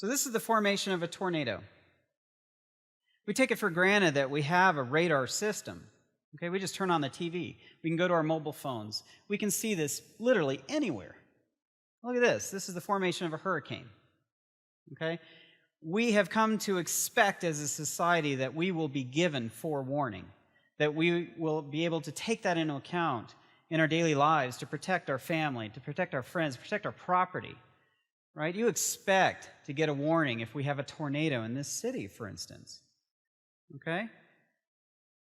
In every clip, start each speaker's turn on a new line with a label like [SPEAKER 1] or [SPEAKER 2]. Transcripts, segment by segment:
[SPEAKER 1] So this is the formation of a tornado. We take it for granted that we have a radar system. Okay, we just turn on the TV. We can go to our mobile phones. We can see this literally anywhere. Look at this. This is the formation of a hurricane. Okay? We have come to expect as a society that we will be given forewarning, that we will be able to take that into account in our daily lives to protect our family, to protect our friends, protect our property. Right? You expect to get a warning if we have a tornado in this city, for instance. Okay?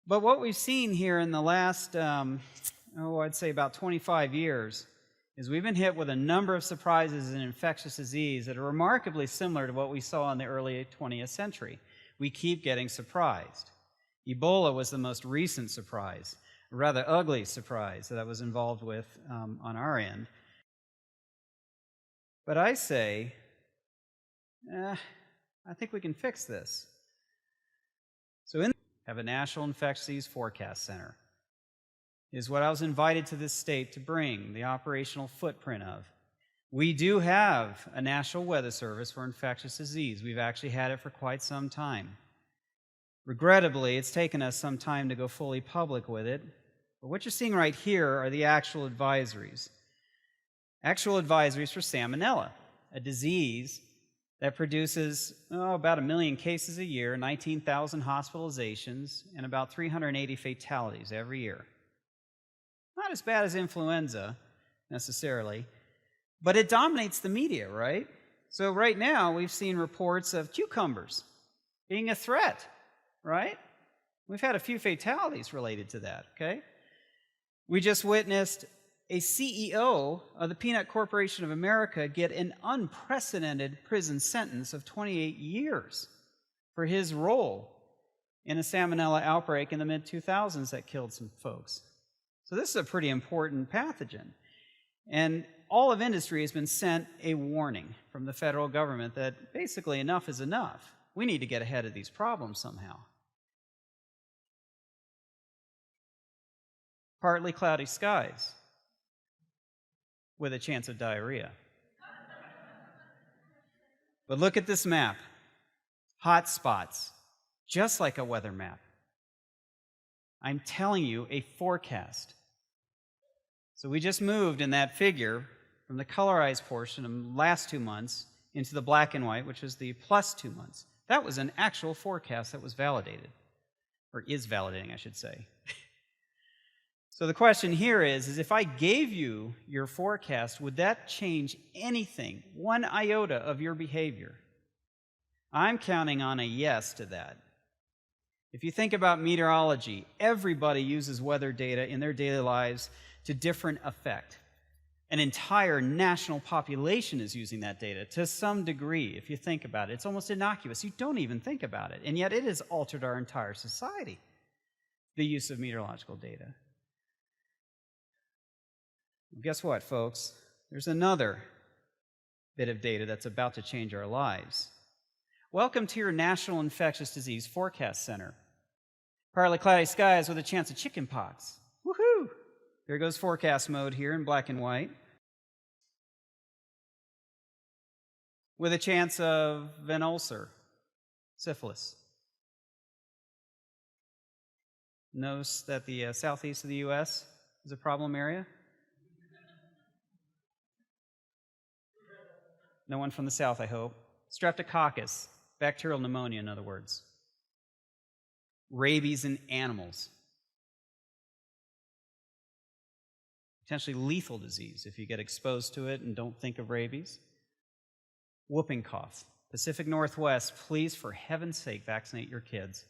[SPEAKER 1] But what we've seen here in the last, I'd say about 25 years, is we've been hit with a number of surprises in infectious disease that are remarkably similar to what we saw in the early 20th century. We keep getting surprised. Ebola was the most recent surprise, a rather ugly surprise that I was involved with on our end. But I say, I think we can fix this. So we have a National Infectious Disease Forecast Center. It is what I was invited to this state to bring the operational footprint of. We do have a National Weather Service for infectious disease. We've actually had it for quite some time. Regrettably, it's taken us some time to go fully public with it. But what you're seeing right here are the actual advisories. Actual advisories for Salmonella, a disease that produces about 1 million cases a year, 19,000 hospitalizations, and about 380 fatalities every year. Not as bad as influenza, necessarily, but it dominates the media, right? So right now, we've seen reports of cucumbers being a threat, right? We've had a few fatalities related to that, okay? We just witnessed a CEO of the Peanut Corporation of America get an unprecedented prison sentence of 28 years for his role in a salmonella outbreak in the mid-2000s that killed some folks. So this is a pretty important pathogen. And all of industry has been sent a warning from the federal government that basically enough is enough. We need to get ahead of these problems somehow. Partly cloudy skies with a chance of diarrhea. But look at this map. Hot spots, just like a weather map. I'm telling you, a forecast. So we just moved in that figure from the colorized portion of the last 2 months into the black and white, which is the plus 2 months. That was an actual forecast that was validated, or is validating, I should say. So the question here is if I gave you your forecast, would that change anything, one iota of your behavior? I'm counting on a yes to that. If you think about meteorology, everybody uses weather data in their daily lives to different effect. An entire national population is using that data to some degree. If you think about it, it's almost innocuous. You don't even think about it. And yet it has altered our entire society, the use of meteorological data. Guess what, folks? There's another bit of data that's about to change our lives. Welcome to your National Infectious Disease Forecast Center. Partly cloudy skies with a chance of chicken pox. Woohoo! There goes forecast mode here in black and white. With a chance of an ulcer, syphilis. Notice that the southeast of the U.S. is a problem area. No one from the south, I hope. Streptococcus, bacterial pneumonia, in other words. Rabies in animals. Potentially lethal disease if you get exposed to it and don't think of rabies. Whooping cough. Pacific Northwest, please, for heaven's sake, vaccinate your kids.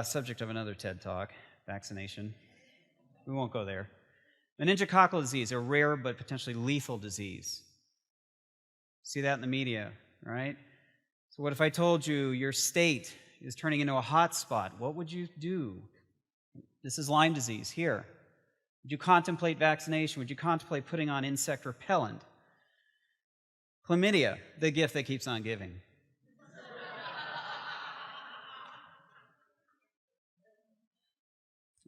[SPEAKER 1] Subject of another TED Talk, vaccination. We won't go there. Meningococcal disease, a rare but potentially lethal disease. See that in the media, right? So what if I told you your state is turning into a hot spot? What would you do? This is Lyme disease here. Would you contemplate vaccination? Would you contemplate putting on insect repellent? Chlamydia, the gift that keeps on giving.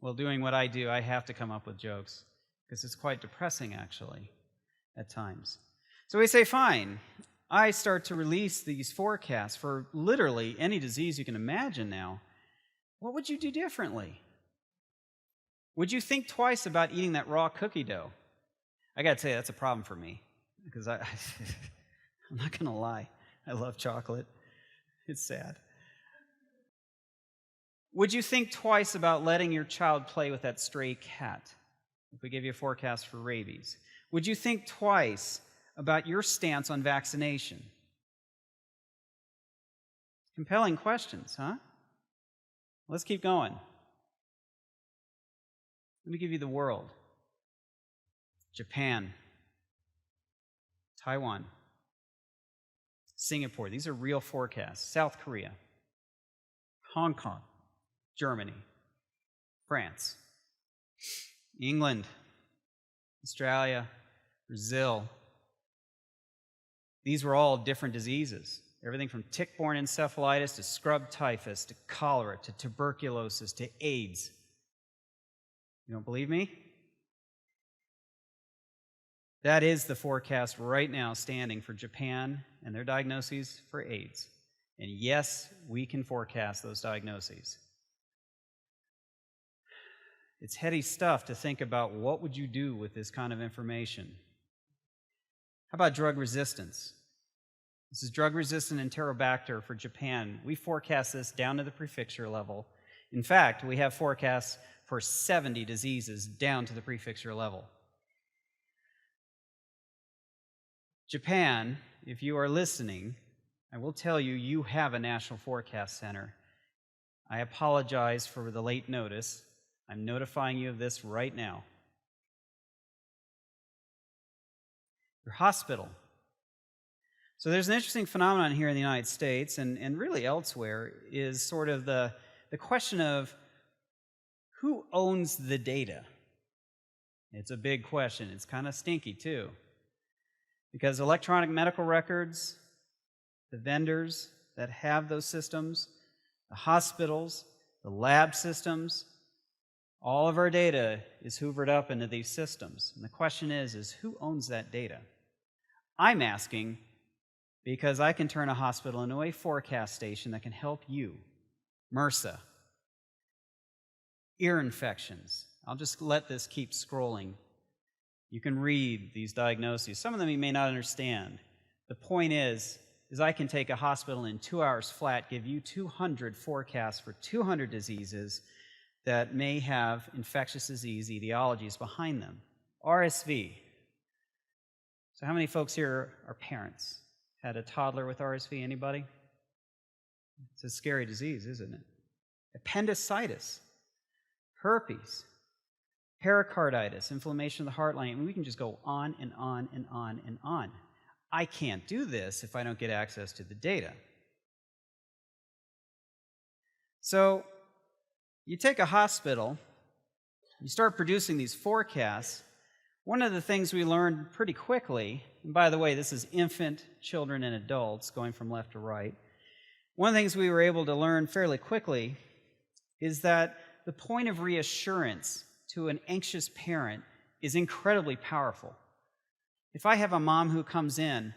[SPEAKER 1] Well, doing what I do, I have to come up with jokes because it's quite depressing, actually, at times. So we say, fine, I start to release these forecasts for literally any disease you can imagine now, what would you do differently? Would you think twice about eating that raw cookie dough? I got to tell you, that's a problem for me because I'm not going to lie. I love chocolate. It's sad. Would you think twice about letting your child play with that stray cat if we give you a forecast for rabies? Would you think twice about your stance on vaccination? Compelling questions, huh? Let's keep going. Let me give you the world. Japan, Taiwan, Singapore. These are real forecasts. South Korea, Hong Kong, Germany, France, England, Australia, Brazil. These were all different diseases. Everything from tick-borne encephalitis to scrub typhus to cholera to tuberculosis to AIDS. You don't believe me? That is the forecast right now standing for Japan and their diagnoses for AIDS. And yes, we can forecast those diagnoses. It's heady stuff to think about what would you do with this kind of information. How about drug resistance? This is drug-resistant Enterobacter for Japan. We forecast this down to the prefecture level. In fact, we have forecasts for 70 diseases down to the prefecture level. Japan, if you are listening, I will tell you, you have a national forecast center. I apologize for the late notice. I'm notifying you of this right now. Your hospital. So there's an interesting phenomenon here in the United States and really elsewhere is sort of the question of who owns the data? It's a big question. It's kind of stinky too. Because electronic medical records, the vendors that have those systems, the hospitals, the lab systems, all of our data is hoovered up into these systems. And the question is who owns that data? I'm asking because I can turn a hospital into a forecast station that can help you. MRSA, ear infections. I'll just let this keep scrolling. You can read these diagnoses. Some of them you may not understand. The point is I can take a hospital in 2 hours flat, give you 200 forecasts for 200 diseases that may have infectious disease etiologies behind them. RSV. So how many folks here are parents? Had a toddler with RSV? Anybody? It's a scary disease, isn't it? Appendicitis, herpes, pericarditis, inflammation of the heart lining. I mean, we can just go on and on and on and on. I can't do this if I don't get access to the data. So you take a hospital, you start producing these forecasts. One of the things we learned pretty quickly, and by the way, this is infant, children, and adults going from left to right. One of the things we were able to learn fairly quickly is that the point of reassurance to an anxious parent is incredibly powerful. If I have a mom who comes in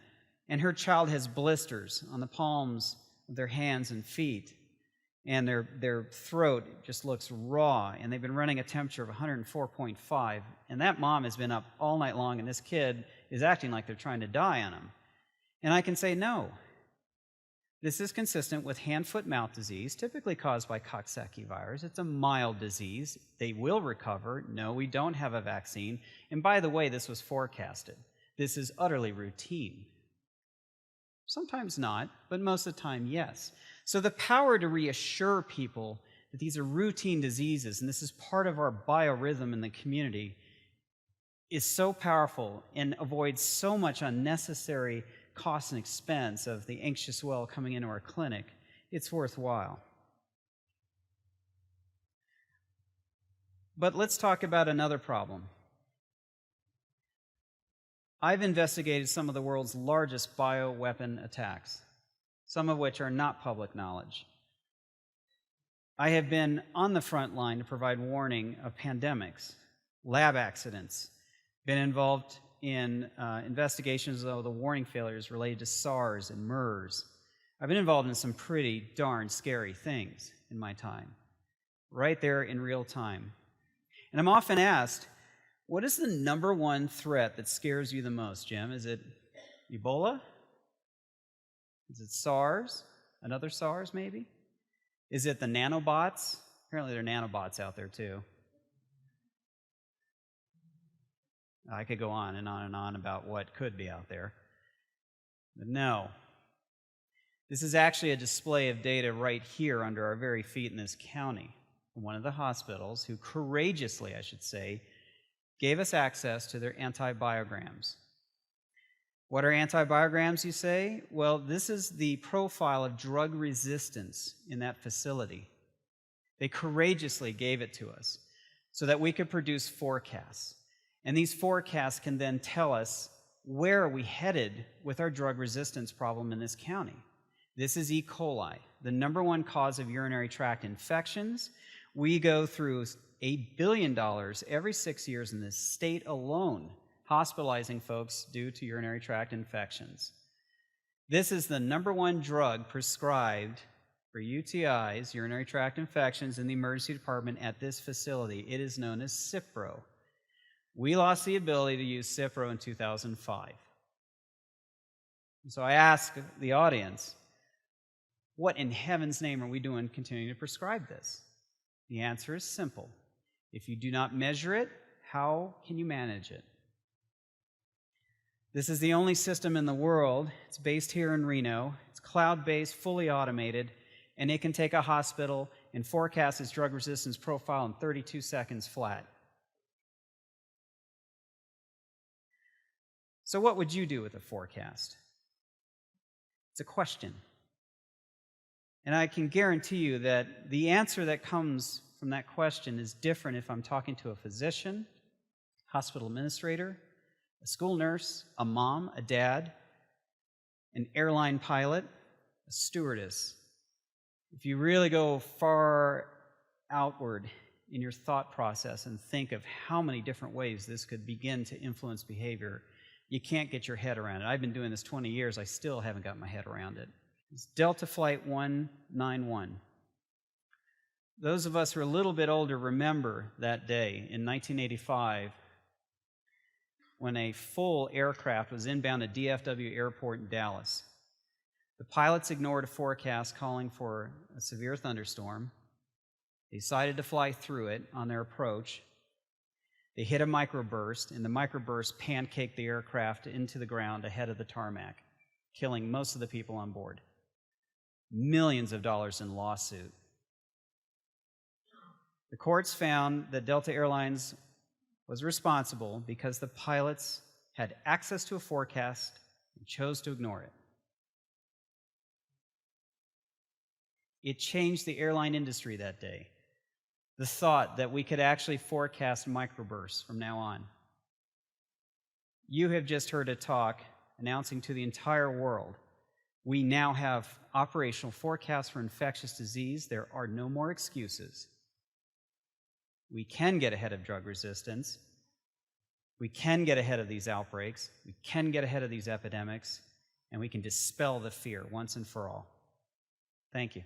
[SPEAKER 1] and her child has blisters on the palms of their hands and feet, and their throat just looks raw, and they've been running a temperature of 104.5, and that mom has been up all night long, and this kid is acting like they're trying to die on him. And I can say, no. This is consistent with hand-foot-mouth disease, typically caused by Coxsackie virus. It's a mild disease. They will recover. No, we don't have a vaccine. And by the way, this was forecasted. This is utterly routine. Sometimes not, but most of the time, yes. So the power to reassure people that these are routine diseases and this is part of our biorhythm in the community is so powerful and avoids so much unnecessary cost and expense of the anxious well coming into our clinic. It's worthwhile. But let's talk about another problem. I've investigated some of the world's largest bioweapon attacks, some of which are not public knowledge. I have been on the front line to provide warning of pandemics, lab accidents, been involved in investigations of the warning failures related to SARS and MERS. I've been involved in some pretty darn scary things in my time, right there in real time. And I'm often asked, what is the number one threat that scares you the most, Jim? Is it Ebola? Is it SARS? Another SARS, maybe? Is it the nanobots? Apparently there are nanobots out there, too. I could go on and on and on about what could be out there. But no. This is actually a display of data right here under our very feet in this county from one of the hospitals who courageously, I should say, gave us access to their antibiograms. What are antibiograms, you say? Well, this is the profile of drug resistance in that facility. They courageously gave it to us so that we could produce forecasts. And these forecasts can then tell us where are we headed with our drug resistance problem in this county. This is E. coli, the number one cause of urinary tract infections. We go through $8 billion every 6 years in this state alone, hospitalizing folks due to urinary tract infections. This is the number one drug prescribed for UTIs, urinary tract infections, in the emergency department at this facility. It is known as Cipro. We lost the ability to use Cipro in 2005. So I ask the audience, what in heaven's name are we doing continuing to prescribe this? The answer is simple. If you do not measure it, how can you manage it? This is the only system in the world. It's based here in Reno. It's cloud-based, fully automated, and it can take a hospital and forecast its drug resistance profile in 32 seconds flat. So what would you do with a forecast? It's a question. And I can guarantee you that the answer that comes from that question is different if I'm talking to a physician, hospital administrator, a school nurse, a mom, a dad, an airline pilot, a stewardess. If you really go far outward in your thought process and think of how many different ways this could begin to influence behavior, you can't get your head around it. I've been doing this 20 years. I still haven't got my head around it. It's Delta Flight 191. Those of us who are a little bit older remember that day in 1985 when a full aircraft was inbound at DFW Airport in Dallas. The pilots ignored a forecast calling for a severe thunderstorm. They decided to fly through it on their approach. They hit a microburst, and the microburst pancaked the aircraft into the ground ahead of the tarmac, killing most of the people on board. Millions of dollars in lawsuit. The courts found that Delta Airlines was responsible because the pilots had access to a forecast and chose to ignore it. It changed the airline industry that day. The thought that we could actually forecast microbursts from now on. You have just heard a talk announcing to the entire world, we now have operational forecasts for infectious disease. There are no more excuses. We can get ahead of drug resistance. We can get ahead of these outbreaks. We can get ahead of these epidemics, and we can dispel the fear once and for all. Thank you.